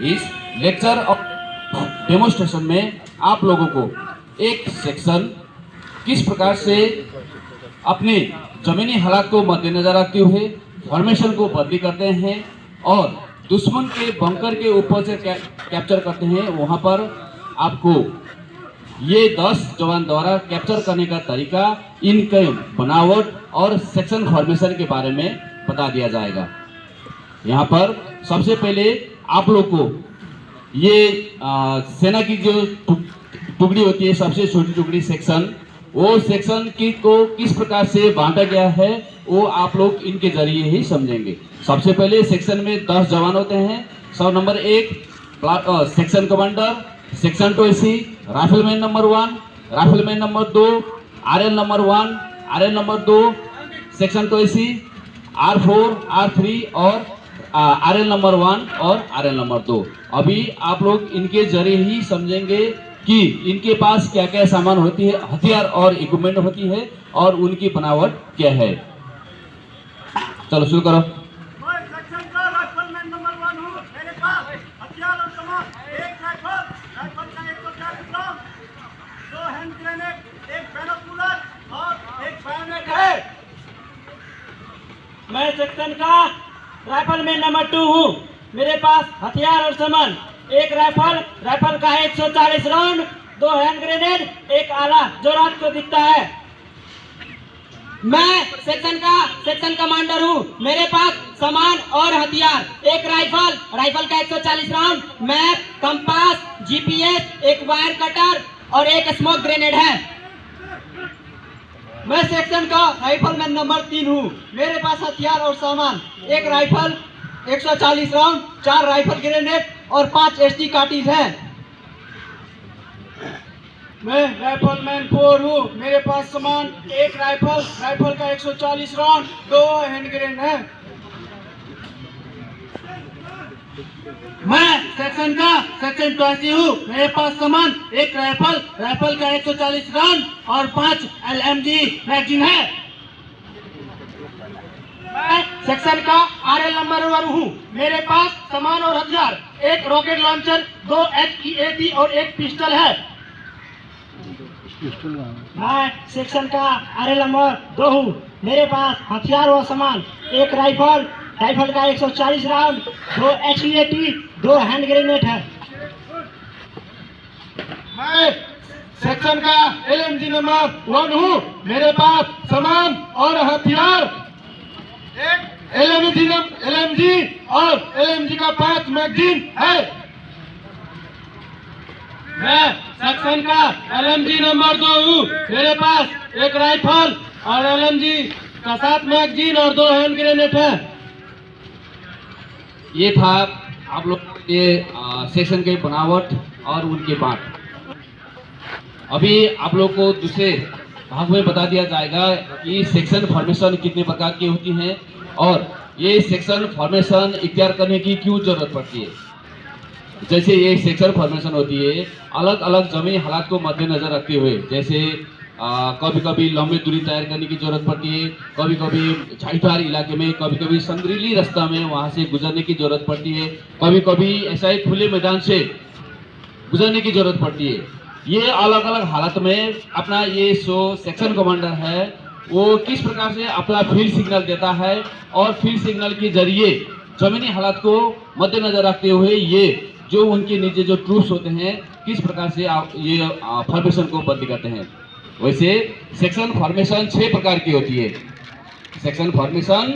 इस लेक्चर और डेमोन्स्ट्रेशन में आप लोगों को एक सेक्शन किस प्रकार से अपने जमीनी हालात को मद्देनजर रखते हुए फॉर्मेशन को बदली करते हैं और दुश्मन के बंकर के ऊपर से कैप्चर करते हैं, वहां पर आपको ये 10 जवान द्वारा कैप्चर करने का तरीका, इनके बनावट और सेक्शन फॉर्मेशन के बारे में बता दिया जाएगा। यहाँ पर सबसे पहले आप लोग को ये सेना की जो टुकड़ी होती है, सबसे छोटी टुकड़ी सेक्शन, वो सेक्शन की को किस प्रकार से बांटा गया है वो आप लोग इनके जरिए ही समझेंगे। सबसे पहले सेक्शन में 10 जवान होते हैं। सब number 1 section commander, section 2 rifleman number 1, rifleman number 2, RL number 1, RL number 2, section 2 R4, R3 और आरएल नंबर 1 और आरएल नंबर 2। अभी आप लोग इनके जरिए ही समझेंगे कि इनके पास क्या क्या सामान होती है, हथियार और इक्विपमेंट होती है और उनकी बनावट क्या है। चलो शुरू करो। सेक्शन का राइफलमैन नंबर 1 हूँ। मेरे पास हथियार और सामान, एक राइफल, राइफल का 140 राउंड, 2 हैंड ग्रेनेड, एक बैनोकुलर और एक बायोनेट है। मैं सेक्शन का राइफलमैन नंबर 2 हूँ। मेरे पास हथियार और सामान, एक राइफल, राइफल का 140 राउंड, 2 हैंड ग्रेनेड, एक आला जो रात को दिखता है। मैं सेक्शन कमांडर हूँ। मेरे पास सामान और हथियार, एक राइफल, राइफल का 140 राउंड, मैप, कंपास, जीपीएस, एक वायर कटर और एक स्मोक ग्रेनेड है। मैं सेक्शन का राइफलमैन नंबर 3 हूँ। मेरे पास हथियार और सामान, एक राइफल, 140 राउंड, 4 राइफल ग्रेनेड और 5 एसटी कार्टिज है। मैं राइफलमैन 4 हूँ। मेरे पास सामान, एक राइफल, राइफल का 140 राउंड, 2 हैंड ग्रेनेड है। मैं सेक्शन 20 हूँ। मेरे पास सामान, एक राइफल, राइफल का 140 राउंड और 5 एलएमजी मैगजीन है। मैं सेक्शन का आरएल नंबर 1 हूँ। मेरे पास सामान और हथियार, एक रॉकेट लॉन्चर, 2 HEAT और एक पिस्टल है। मैं सेक्शन का आरएल नंबर 2 हूँ। मेरे पास हथियार और सामान, एक राइफल, राइफल का 140 राउंड, 2 HEAT, 2 हैंड ग्रेनेड है। मैं सेक्शन का LMG नंबर 1 हूँ। मेरे पास सामान और हथियार, एक LMG और LMG का 5 मैगजीन है। मैं सेक्शन का LMG नंबर 2 हूँ। मेरे पास एक राइफल और LMG का 7 मैगजीन और 2 हैंड ग्रेनेड है। ये था आप लोग के सेक्शन के बनावट और उनके बांट। अभी आप लोग को दूसरे भाग में बता दिया जाएगा कि सेक्शन फॉर्मेशन कितने प्रकार की होती हैं और ये सेक्शन फॉर्मेशन इख्तियार करने की क्यों जरूरत पड़ती है। जैसे ये सेक्शन फॉर्मेशन होती है अलग अलग जमीनी हालात को मद्देनजर रखते हुए, जैसे कभी कभी लंबी दूरी तैयार करने की जरूरत पड़ती है, कभी कभी छाईठार इलाके में, कभी कभी संगरीली रास्ता में वहाँ से गुजरने की जरूरत पड़ती है, कभी कभी ऐसा एक खुले मैदान से गुजरने की जरूरत पड़ती है। ये अलग अलग हालत में अपना ये सेक्शन कमांडर है वो किस प्रकार से अपना फील्ड सिग्नल देता है और फील्ड सिग्नल के जरिए जमीनी हालात को मद्देनजर रखते हुए ये जो उनके नीचे जो ट्रूप्स होते हैं किस प्रकार से ये फॉर्मेशन को बदली करते हैं। वैसे सेक्शन फॉर्मेशन 6 प्रकार की होती है। सेक्शन फॉर्मेशन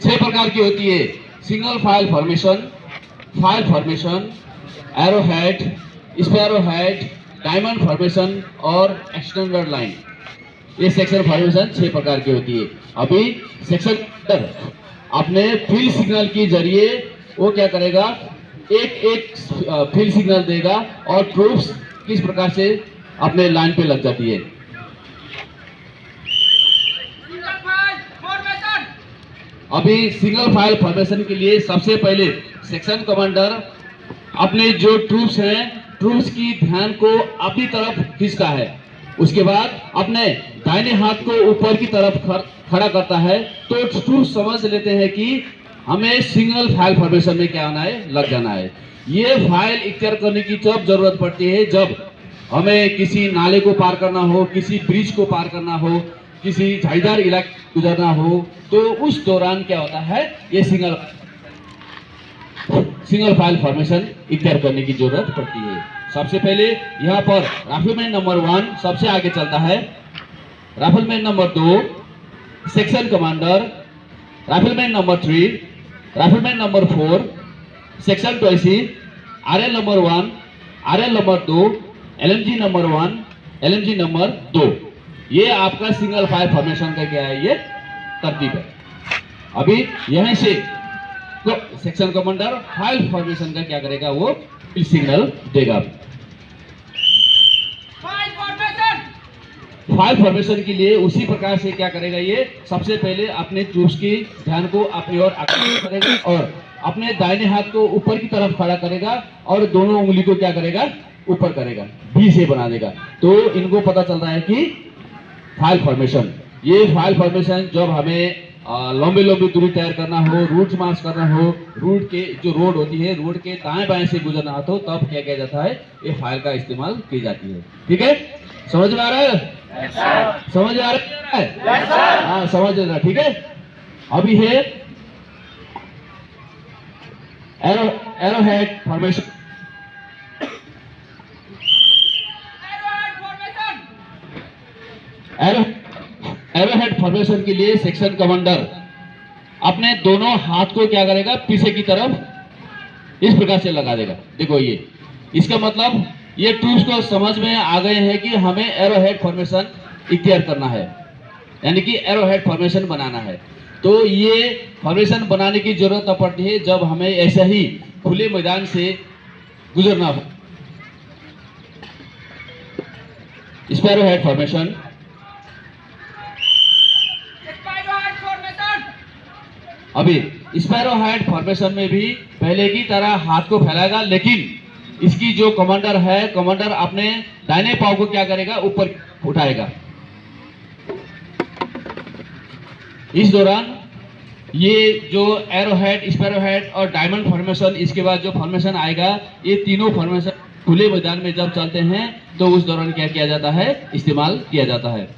6 प्रकार की होती है। Single file formation, arrow head, sparrow head, diamond formation और एक्सटेंडेड लाइन। ये सेक्शन फॉर्मेशन 6 प्रकार की होती है। अभी सेक्शन अपने फील्ड सिग्नल के जरिए वो क्या करेगा, एक फील्ड सिग्नल देगा और ट्रूप्स किस प्रकार से अपने लाइन पे लग जाती है। अभी सिंगल फाइल फॉर्मेशन के लिए सबसे पहले सेक्शन कमांडर अपने जो ट्रूप्स हैं, ट्रूप्स की ध्यान को अपनी तरफ खींचता है। उसके बाद अपने दाहिने हाथ को ऊपर की तरफ खड़ा करता है तो ट्रूप्स समझ लेते हैं कि हमें सिंगल फाइल फॉर्मेशन में क्या आना है, लग जाना है। ये फाइल इख्तियार करने की तब जरूरत पड़ती है जब हमें किसी नाले को पार करना हो, किसी ब्रिज को पार करना हो, किसी झाड़ीदार इलाके गुजरना हो, तो उस दौरान क्या होता है, ये सिंगल फाइल फॉर्मेशन इख्तियार करने की जरूरत पड़ती है। सबसे पहले यहाँ पर राइफलमैन नंबर 1 सबसे आगे चलता है, rifleman number 2 section commander, rifleman number 3, rifleman number 4 section 20, RL number 1, RL number 2, LMG number 1, LMG number 2। ये आपका सिंगल फाइल फॉर्मेशन का क्या है, ये तरतीब है। अभी यहीं से तो सेक्शन कमांडर फाइल फॉर्मेशन का क्या करेगा, वो सिग्नल देगा। फाइल फॉर्मेशन के लिए उसी प्रकार से क्या करेगा, ये सबसे पहले अपने ट्रूप्स की ध्यान को अपनी ओर आकर्षित करेगा और अपने दाहिने हाथ को ऊपर की तरफ खड़ा करेगा और दोनों उंगली को क्या करेगा, ऊपर करेगा, भी से बना देगा। तो इनको पता चल रहा है कि फाइल फॉर्मेशन, ये फाइल फॉर्मेशन जब हमें लंबी दूरी तैयार करना हो, रूट मार्च करना हो, रूट के जो रोड होती है, रोड के दाएं बाएं से गुजरना हो, तो तब क्या किया जाता है, ये फाइल का इस्तेमाल की जाती है। ठीक है, समझ में आ रहा है? समझ में आ रहा है? हाँ, समझ रहा है। ठीक है, अभी है arrow head formation. Arrow head formation के लिए सेक्शन कमांडर अपने दोनों हाथ को क्या करेगा, पीछे की तरफ इस प्रकार से लगा देगा। देखो ये, इसका मतलब ये ट्रूप्स को समझ में आ गए हैं कि हमें एरो हेड फॉर्मेशन इख्तियार करना है, यानी कि एरो हेड फॉर्मेशन बनाना है। तो ये फॉर्मेशन बनाने की जरूरत तब पड़ती है जब हमें ऐसा ही खुले मैदान से गुजरना हो। Sparrow head formation. अभी स्पैरो हेड फॉर्मेशन में भी पहले की तरह हाथ को फैलाएगा, लेकिन इसकी जो कमांडर है, कमांडर अपने दाहिने पांव को क्या करेगा, ऊपर उठाएगा। इस दौरान ये जो एरो हेड, स्पैरो हेड और डायमंड फॉर्मेशन, इसके बाद जो फॉर्मेशन आएगा, ये तीनों फॉर्मेशन खुले मैदान में जब चलते हैं तो उस दौरान क्या किया जाता है, इस्तेमाल किया जाता है।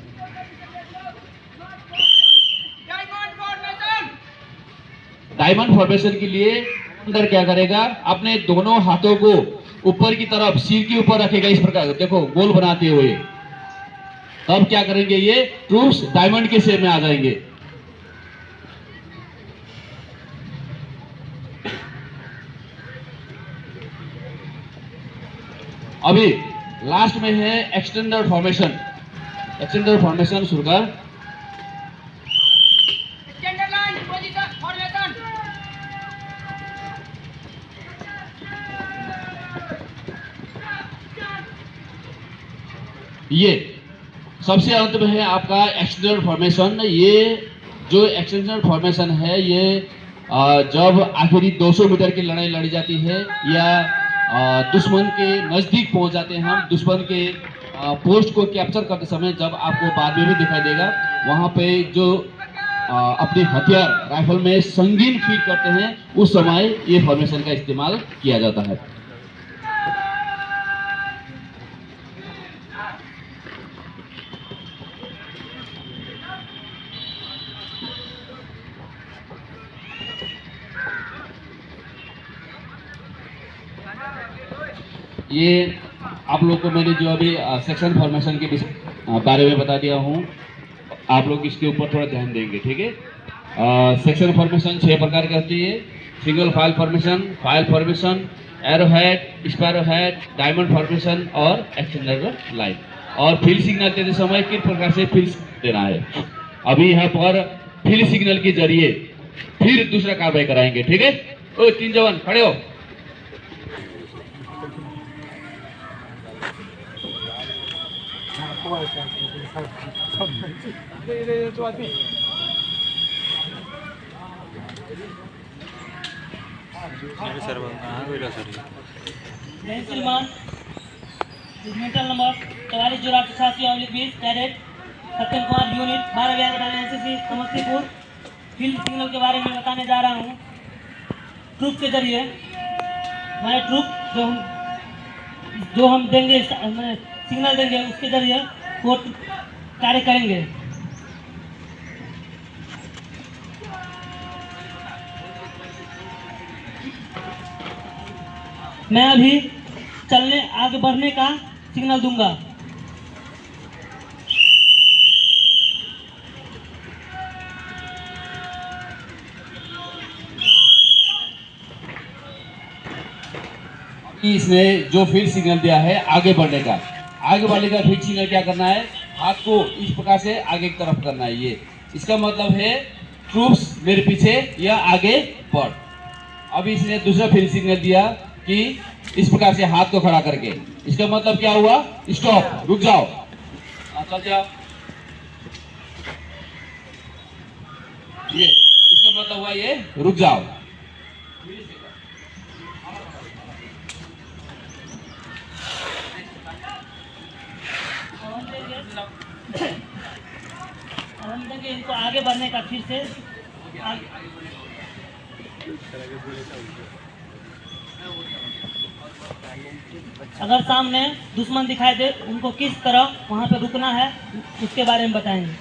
डायमंड फॉर्मेशन के लिए अंदर क्या करेगा, अपने दोनों हाथों को ऊपर की तरफ सिर के ऊपर रखेगा, इस प्रकार देखो गोल बनाते हुए। तब क्या करेंगे, ये ट्रूप्स डायमंड के शेप में आ जाएंगे। अभी लास्ट में है एक्सटेंडर फॉर्मेशन। एक्सटेंडर फॉर्मेशन शुरू कर। ये सबसे अंत में है आपका एक्सटेंडर फॉर्मेशन। ये जो एक्सटेंडर फॉर्मेशन है, ये जब आखिरी 200 मीटर की लड़ाई लड़ी जाती है या दुश्मन के नजदीक पहुंच जाते हैं हम, दुश्मन के पोस्ट को कैप्चर करते समय, जब आपको बाद में भी दिखाई देगा, वहां पे जो अपने हथियार राइफल में संगीन फील करते हैं, उस समय ये फॉर्मेशन का इस्तेमाल किया जाता है। ये आप लोग को मैंने जो अभी सेक्शन फॉर्मेशन के बारे में बता दिया हूँ, आप लोग इसके ऊपर थोड़ा ध्यान देंगे। ठीक है, सेक्शन फॉर्मेशन 6 प्रकार की होती है। Single file formation, arrow head, sparrow head, diamond formation और एक्सटेंडर लाइन। और फील्ड सिग्नल देते समय किस प्रकार से फील्ड देना है, अभी यहाँ पर फील्ड सिग्नल के जरिए फिर दूसरा कार्रवाई कराएंगे। ठीक है, ओ 3 जवान खड़े हो। श्रीमान regimental number 440888 cadet Satyam Kumar unit 12 battalion NCC Samastipur field signal के बारे में बताने जा रहा हूँ। ट्रूप के जरिए हमारे ट्रूप जो हम देंगे, सिग्नल देंगे, उसके जरिए वो कार्य करेंगे। मैं अभी चलने आगे बढ़ने का सिग्नल दूंगा। इसने जो फील्ड सिग्नल दिया है आगे बढ़ने का, आगे बढ़ने का फील्ड सिग्नल क्या करना है, हाथ को इस प्रकार से आगे की तरफ करना है। ये इसका मतलब है ट्रूप्स मेरे पीछे या आगे बढ़। अभी इसने दूसरा फील्ड सिग्नल दिया कि इस प्रकार से हाथ को खड़ा करके, इसका मतलब क्या हुआ, स्टॉप, रुक जाओ, चल जाओ। ये इसका मतलब हुआ ये रुक जाओ। हम देंगे इनको आगे बढ़ने का, फिर से अगर सामने दुश्मन दिखाई दे उनको किस तरह वहां पे रुकना है उसके बारे में बताएंगे।